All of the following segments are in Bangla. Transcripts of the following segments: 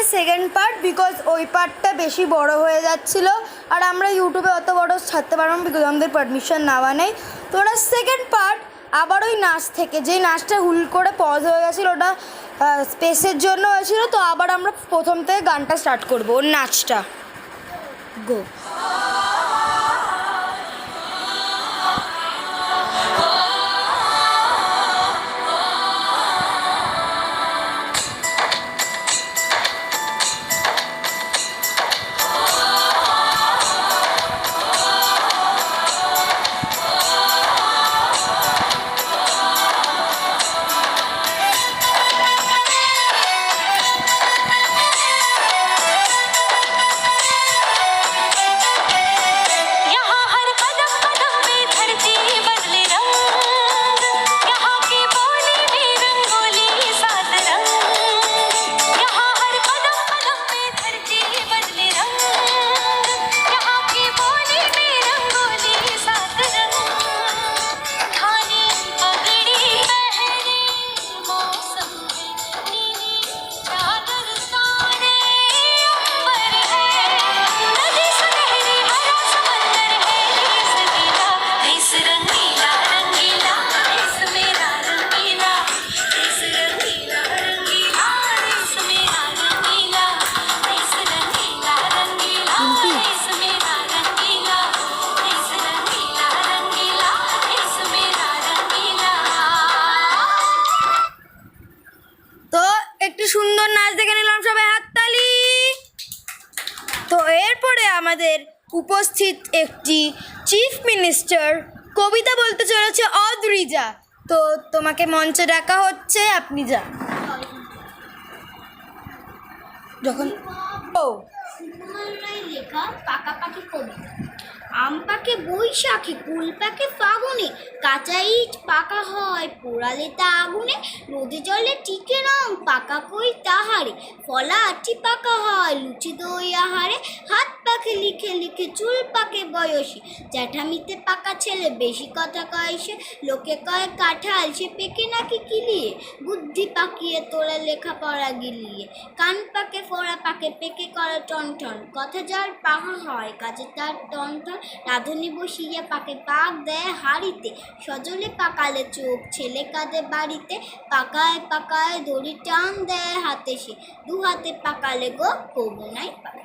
হবে সেকেন্ড পার্ট, বিকজ ওই পার্টটা বেশি বড় হয়ে যাচ্ছিল আর আমরা ইউটিউবে অত বড় ছাড়তে পারবো না, বিকজ আমাদের পারমিশন নেওয়া নেই। তো ওটা সেকেন্ড পার্ট আবার ওই নাচ থেকে, যেই নাচটা হুল করে পজ হয়ে গেছিলো ওটা স্পেসের জন্য হয়েছিল। তো আবার আমরা প্রথম থেকে গানটা স্টার্ট করবো, ওর নাচটা। গো। সুন্দর নাচ দেখে নিলাম, সবাই হাততালি। তো এরপরে আমাদের উপস্থিত একটি চিফ মিনিস্টার কবিতা বলতে চলেছে অদ্রিজা। তো তোমাকে মঞ্চে ডাকা হচ্ছে, আপনি যান। যখন লেখা পাকাপাকি কবিতা। আম পাকে বৈশাখী, কুল পাকে ফাগুনে, কাঁচা ইট পাকা হয় পোড়ালে তা আগুনে, রোদে জলে টিকে রং পাকা কই তাহারে, ফলা আটি পাকা হয় লুচি দই আহারে, হাত পাকে লিখে লিখে চুল পাকে বয়সী, জ্যাঠামিতে পাকা ছেলে বেশি কথা কয় সে, লোকে কয় কাঁঠাল সে পেকে নাকি কিলিয়ে, বুদ্ধি পাকিয়ে তোরা লেখাপড়া গিলিয়ে, কান পাকে ফোড়া পাকে পেকে করে টন টন, কথা যার পাহা হয় কাজে তার টন টন, রাঁধুনি বসিয়ে পাকে পাক দেয় হাড়িতে, সজলে পাকালে চোখ ছেলে কাঁদে বাড়িতে, পাকায় পাকায় দড়ি টান দেয় হাতে সে, দু হাতে পাকালে গো কবু নাই পারে।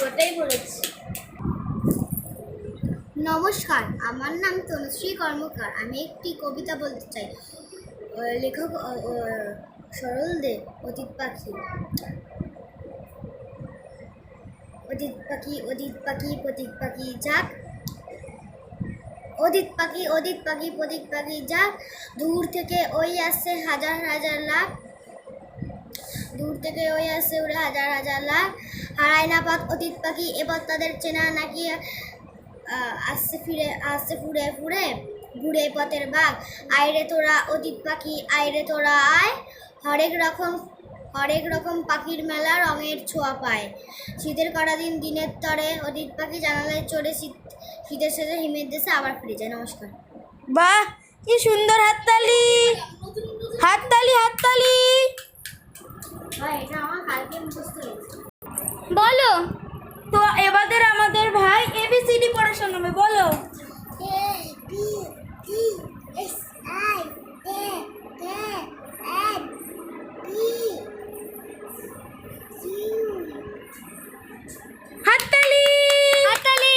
ওটাই বলেছি। নমস্কার, আমার নাম তনুশ্রী কর্মকার। আমি একটি কবিতা বলতে চাই। লেখক সরল দে। অতীত পাখি। অতীত পাখি, অতীত পাখি, প্রতীক পাখি যাক, অতীত পাখি, অতীত পাখি, প্রতীক পাখি যাক, দূর থেকে ওই আসছে হাজার হাজার লাখ, দূর থেকে ওই আসছে উড়ে হাজার হাজার লাখ, হারায় না পথ অতীত পাখি, এবার তাদের চেনা নাকি আসছে ফিরে, আসছে ফুরে ফুরে ঘুরে পথের বাঘ, আইরে তোরা অতীত পাখি, আইরে তোরা আয়, হরেক রকম পাখির মেলা রঙের ছোঁয়া পায়, শীতের কটা দিন দিনের তরে অতীত পাখি জানালায় চড়ে শীতের সাথে হিমের দেশে আবার ফিরে যায়। নমস্কার। বাহ, কি সুন্দর! হাততালি হাততালি হাততালি। এটা আমার কালকে মুখস্থ হয়েছে। বলো তো এবারে আমাদের ভাই এবিসিডি পড়া শোনাবে, বলো। হাততালি হাততালি।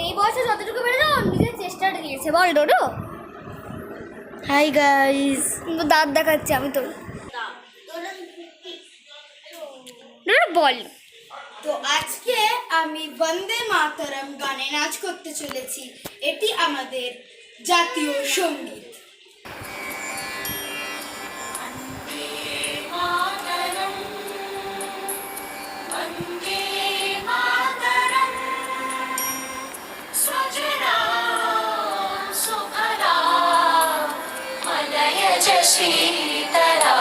এই বয়সে যতটুকু বেড়ে যাও নিজের চেষ্টাটা দিয়েছে। বল ডোডো। হাই গাইস, দাঁত দেখাচ্ছি আমি তো। বল। তো আজকে আমি বন্দে মাতরম গানে নাচ করতে চলেছি। এটি আমাদের জাতীয় সঙ্গীত। शीतला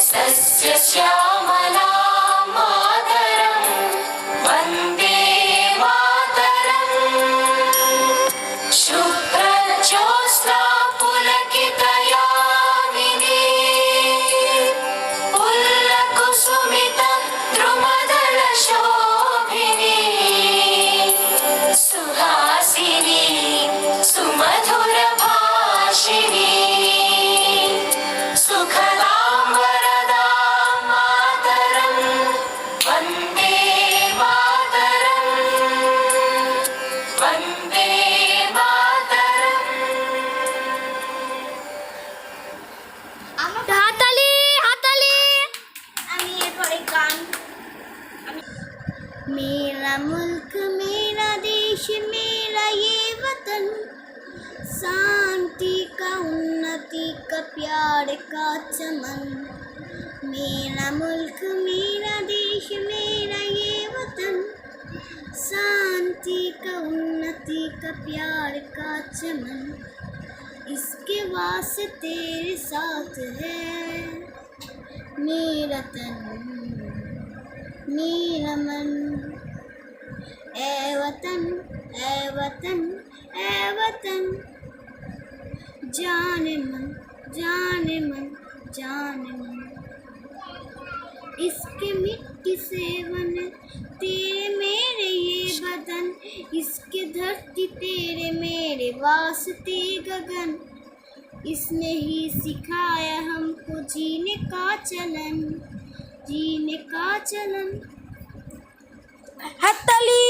सस्य श्यामला मातरं वन्दे मातरं शुभ्रज्योत्स्ना शांति का प्यार का चमन, मेरा मुल्क मेरा देश मेरा ये वतन, शांति का उन्नति का प्यार का चमन, इसके वास्ते तेरे साथ है मेरा तन मेरा मन। ए वतन ए वतन ए वतन, जाने मन जाने मन जाने मन, इसके मिट्टी से बने तेरे मेरे ये बदन, इसके धरती तेरे मेरे वास्ते गगन, इसने ही सिखाया हमको जीने का चलन, जीने का चलन। हातताली।